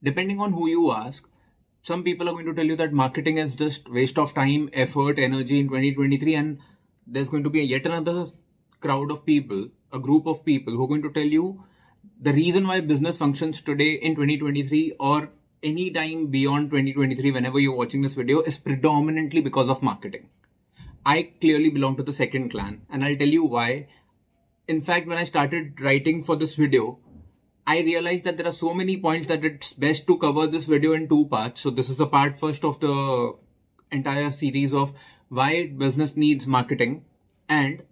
Depending on who you ask, some people are going to tell you that marketing is just waste of time, effort, energy in 2023, and there's going to be yet another crowd of people, a group of people who are going to tell you the reason why business functions today in 2023 or any time beyond 2023 whenever you're watching this video is predominantly because of marketing. I clearly belong to the second clan, and I'll tell you why. In fact, when I started writing for this video, I realized that there are so many points that it's best to cover this video in two parts. So this is the part first of the entire series of why business needs marketing, and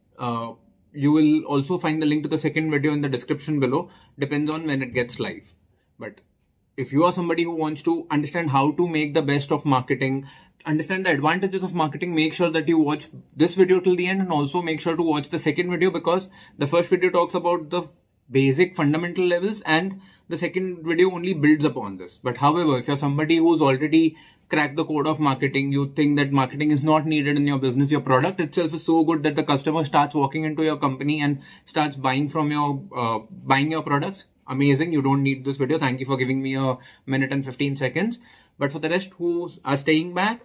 you will also find the link to the second video in the description below. Depends on when it gets live. But if you are somebody who wants to understand how to make the best of marketing, understand the advantages of marketing, make sure that you watch this video till the end, and also make sure to watch the second video, because the first video talks about the basic fundamental levels and the second video only builds upon this. But however, if you're somebody who's already cracked the code of marketing, you think that marketing is not needed in your business, your product itself is so good that the customer starts walking into your company and starts buying from your buying your products, amazing, you don't need this video. Thank you for giving me a minute and 15 seconds. But for the rest who are staying back,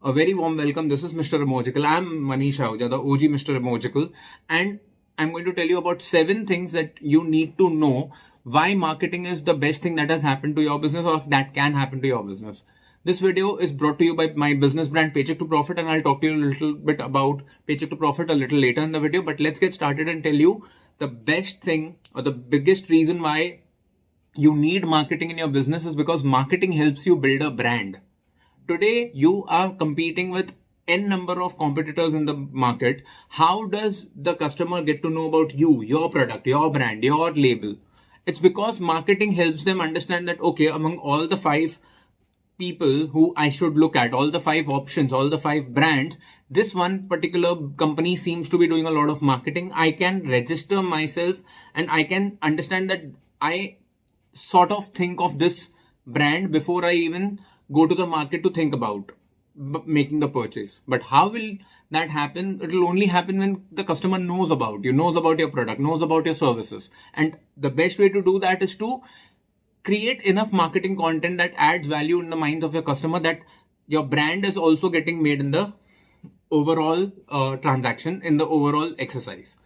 a very warm welcome. This is MrEmogical. I'm Manish Ahuja, the OG MrEmogical, and I'm going to tell you about 7 things that you need to know why marketing is the best thing that has happened to your business or that can happen to your business. This video is brought to you by my business brand Paycheck To Profit, and I'll talk to you a little bit about Paycheck To Profit a little later in the video. But let's get started and tell you the best thing or the biggest reason why you need marketing in your business is because marketing helps you build a brand. Today, you are competing with N number of competitors in the market. How does the customer get to know about you, your product, your brand, your label? It's because marketing helps them understand that, okay, among all the 5 people who I should look at, all the 5 options, all the 5 brands, this one particular company seems to be doing a lot of marketing. I can register myself and I can understand that I sort of think of this brand before I even go to the market to think about making the purchase. But how will that happen? It will only happen when the customer knows about you, knows about your product, knows about your services. And the best way to do that is to create enough marketing content that adds value in the minds of your customer, that your brand is also getting made in the overall transaction, in the overall exercise.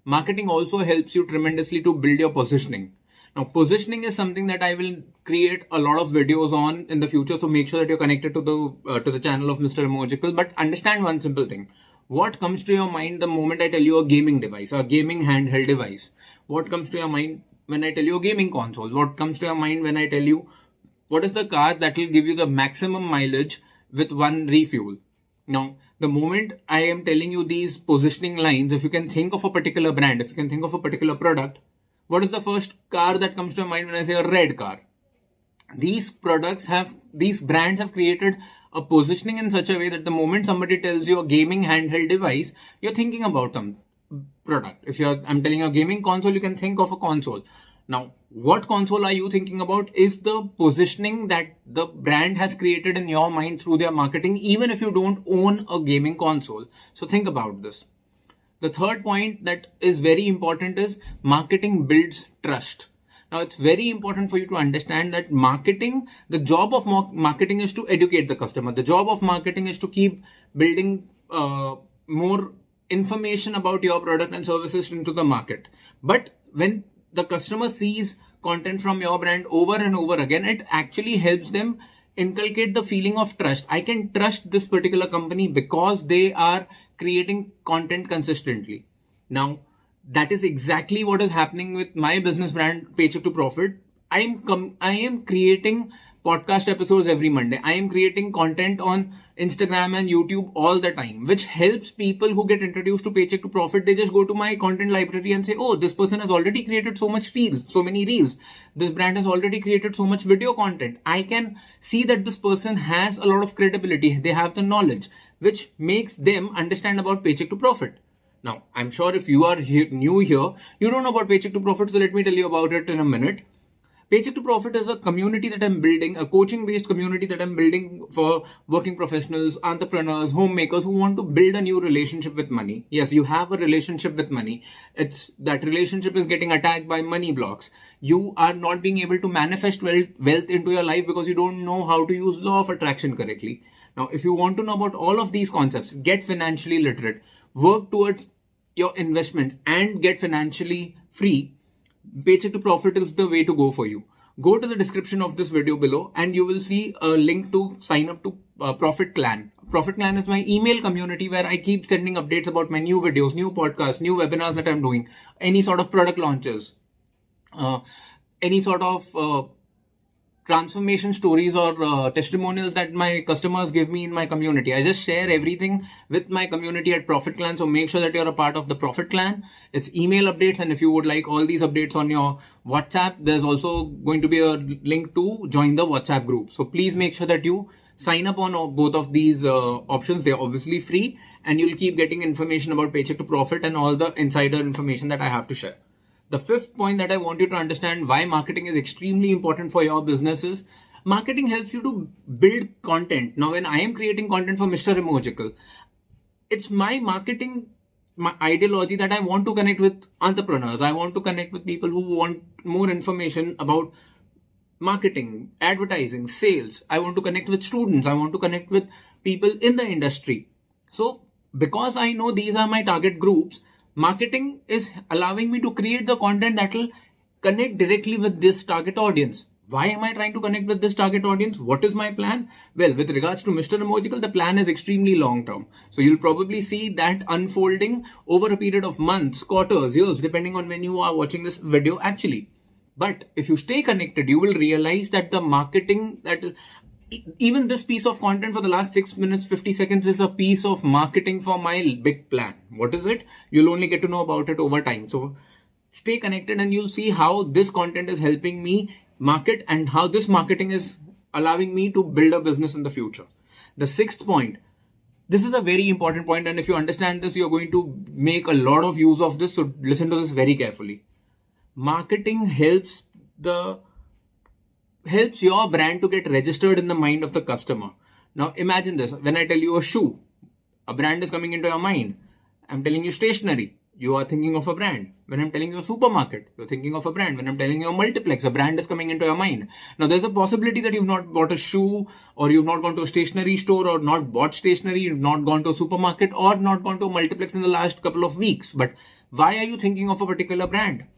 Marketing also helps you tremendously to build your positioning. Now, positioning is something that I will create a lot of videos on in the future, so make sure that you're connected to the channel of MrEmogical. But understand one simple thing. What comes to your mind the moment I tell you a gaming device, a gaming handheld device? What comes to your mind when I tell you a gaming console? What comes to your mind when I tell you what is the car that will give you the maximum mileage with one refuel? Now, the moment I am telling you these positioning lines, if you can think of a particular brand, if you can think of a particular product, what is the first car that comes to mind when I say a red car? These brands have created a positioning in such a way that the moment somebody tells you a gaming handheld device, you're thinking about some product. If I'm telling you a gaming console, you can think of a console. Now, what console are you thinking about is the positioning that the brand has created in your mind through their marketing, even if you don't own a gaming console. So think about this. The third point that is very important is marketing builds trust. Now, it's very important for you to understand that marketing, the job of marketing is to educate the customer. The job of marketing is to keep building more information about your product and services into the market. But when the customer sees content from your brand over and over again, it actually helps them inculcate the feeling of trust. I can trust this particular company because they are creating content consistently. Now, that is exactly what is happening with my business brand, Paycheck To Profit. I am creating podcast episodes every Monday. I am creating content on Instagram and YouTube all the time, which helps people who get introduced to Paycheck To Profit. They just go to my content library and say, oh, this person has already created so many reels. This brand has already created so much video content. I can see that this person has a lot of credibility. They have the knowledge, which makes them understand about Paycheck To Profit. Now, I'm sure if you are new here, you don't know about Paycheck To Profit, so let me tell you about it in a minute. Paycheck to Profit is a community that I'm building, a coaching based community that I'm building for working professionals, entrepreneurs, homemakers who want to build a new relationship with money. Yes, you have a relationship with money. It's that relationship is getting attacked by money blocks. You are not being able to manifest wealth into your life because you don't know how to use law of attraction correctly. Now, if you want to know about all of these concepts, get financially literate, work towards your investments and get financially free, Paycheck to Profit is the way to go for you. Go to the description of this video below and you will see a link to sign up to Profit Clan. Profit Clan is my email community where I keep sending updates about my new videos, new podcasts, new webinars that I'm doing, any sort of product launches, any sort of transformation stories or testimonials that my customers give me in my community. I just share everything with my community at Profit Clan. So make sure that you're a part of the Profit Clan. It's email updates. And if you would like all these updates on your WhatsApp, there's also going to be a link to join the WhatsApp group. So please make sure that you sign up on both of these options. They're obviously free and you'll keep getting information about Paycheck to Profit and all the insider information that I have to share. The fifth point that I want you to understand why marketing is extremely important for your business is marketing helps you to build content. Now, when I am creating content for MrEmogical, it's my marketing, my ideology that I want to connect with entrepreneurs. I want to connect with people who want more information about marketing, advertising, sales. I want to connect with students. I want to connect with people in the industry. So because I know these are my target groups, marketing is allowing me to create the content that will connect directly with this target audience. Why am I trying to connect with this target audience? What is my plan? Well, with regards to MrEmogical, the plan is extremely long term. So you'll probably see that unfolding over a period of months, quarters, years, depending on when you are watching this video actually. But if you stay connected, you will realize that the marketing even this piece of content for the last 6 minutes, 50 seconds is a piece of marketing for my big plan. What is it? You'll only get to know about it over time. So stay connected and you'll see how this content is helping me market and how this marketing is allowing me to build a business in the future. The sixth point, this is a very important point, and if you understand this, you're going to make a lot of use of this. So listen to this very carefully. Marketing helps your brand to get registered in the mind of the customer. Now imagine this. When I tell you a shoe, a brand is coming into your mind. I'm telling you stationery, you are thinking of a brand. When I'm telling you a supermarket, you're thinking of a brand. When I'm telling you a multiplex, a brand is coming into your mind. Now there's a possibility that you've not bought a shoe, or you've not gone to a stationery store, or not bought stationery, you've not gone to a supermarket, or not gone to a multiplex in the last couple of weeks. But why are you thinking of a particular brand?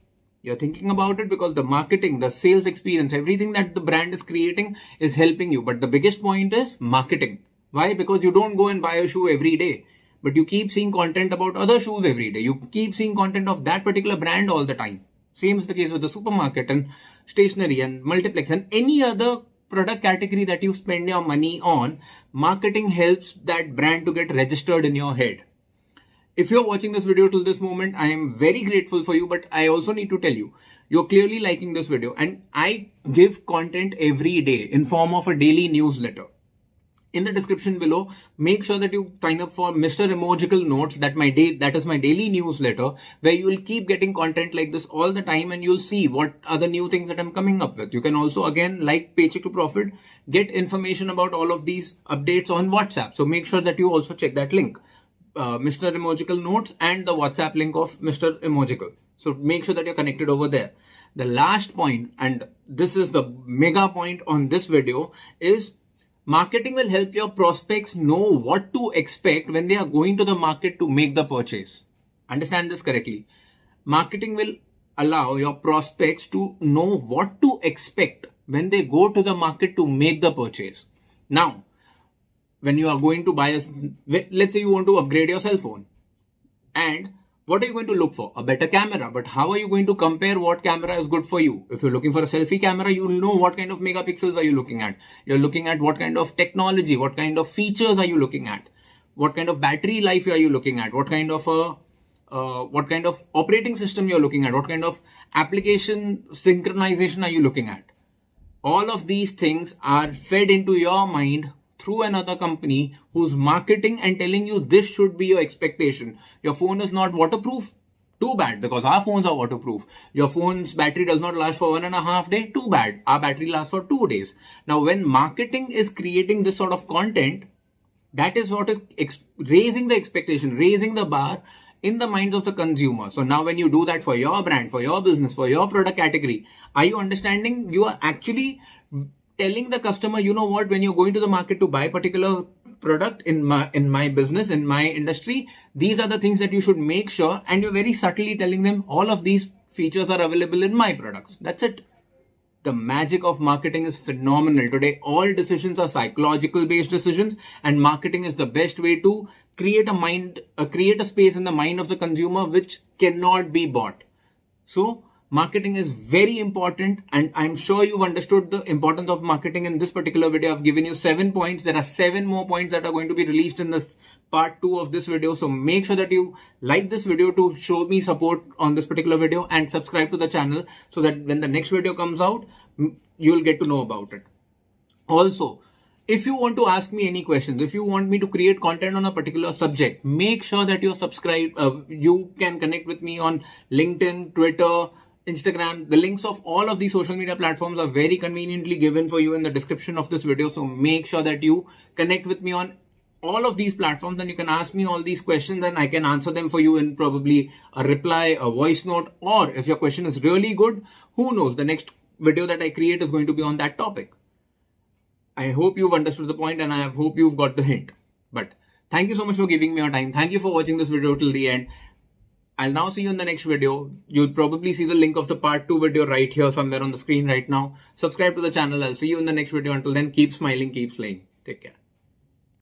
You're thinking about it because the marketing, the sales experience, everything that the brand is creating is helping you. But the biggest point is marketing. Why? Because you don't go and buy a shoe every day, but you keep seeing content about other shoes every day. You keep seeing content of that particular brand all the time. Same is the case with the supermarket and stationery and multiplex and any other product category that you spend your money on. Marketing helps that brand to get registered in your head. If you're watching this video till this moment, I am very grateful for you, but I also need to tell you, you're clearly liking this video and I give content every day in form of a daily newsletter. In the description below, make sure that you sign up for MrEmogical Notes. That is my daily newsletter where you will keep getting content like this all the time and you'll see what are the new things that I'm coming up with. You can also, again, like Paycheck to Profit, get information about all of these updates on WhatsApp. So make sure that you also check that link. MrEmogical Notes and the WhatsApp link of MrEmogical. So make sure that you're connected over there. The last point, and this is the mega point on this video, is marketing will help your prospects know what to expect when they are going to the market to make the purchase. Understand this correctly. Marketing will allow your prospects to know what to expect when they go to the market to make the purchase. Now, when you are going to buy let's say you want to upgrade your cell phone, and what are you going to look for? A better camera. But how are you going to compare what camera is good for you? If you're looking for a selfie camera, you will know what kind of megapixels are you looking at. You're looking at what kind of technology, what kind of features are you looking at? What kind of battery life are you looking at? What kind of operating system you're looking at? What kind of application synchronization are you looking at? All of these things are fed into your mind through another company who's marketing and telling you this should be your expectation. Your phone is not waterproof. Too bad, because our phones are waterproof. Your phone's battery does not last for 1.5 days. Too bad. Our battery lasts for 2 days. Now, when marketing is creating this sort of content, that is what is raising the expectation, raising the bar in the minds of the consumer. So now when you do that for your brand, for your business, for your product category, are you understanding? You are actually telling the customer, you know what, when you're going to the market to buy a particular product in my business, in my industry, these are the things that you should make sure, and you're very subtly telling them all of these features are available in my products. That's it. The magic of marketing is phenomenal. Today, all decisions are psychological based decisions, and marketing is the best way to create a space in the mind of the consumer which cannot be bought. So marketing is very important, and I'm sure you've understood the importance of marketing in this particular video. I've given you 7 points. There are 7 more points that are going to be released in this part 2 of this video. So make sure that you like this video to show me support on this particular video, and subscribe to the channel so that when the next video comes out, you'll get to know about it. Also, if you want to ask me any questions, if you want me to create content on a particular subject, make sure that you're subscribed. You can connect with me on LinkedIn, Twitter, Instagram. The links of all of these social media platforms are very conveniently given for you in the description of this video. So make sure that you connect with me on all of these platforms, and you can ask me all these questions and I can answer them for you in probably a reply, a voice note, or if your question is really good, who knows, the next video that I create is going to be on that topic. I hope you've understood the point, and I hope you've got the hint. But thank you so much for giving me your time. Thank you for watching this video till the end. I'll now see you in the next video. You'll probably see the link of the part 2 video right here somewhere on the screen right now. Subscribe to the channel. I'll see you in the next video. Until then, keep smiling, keep slaying. Take care.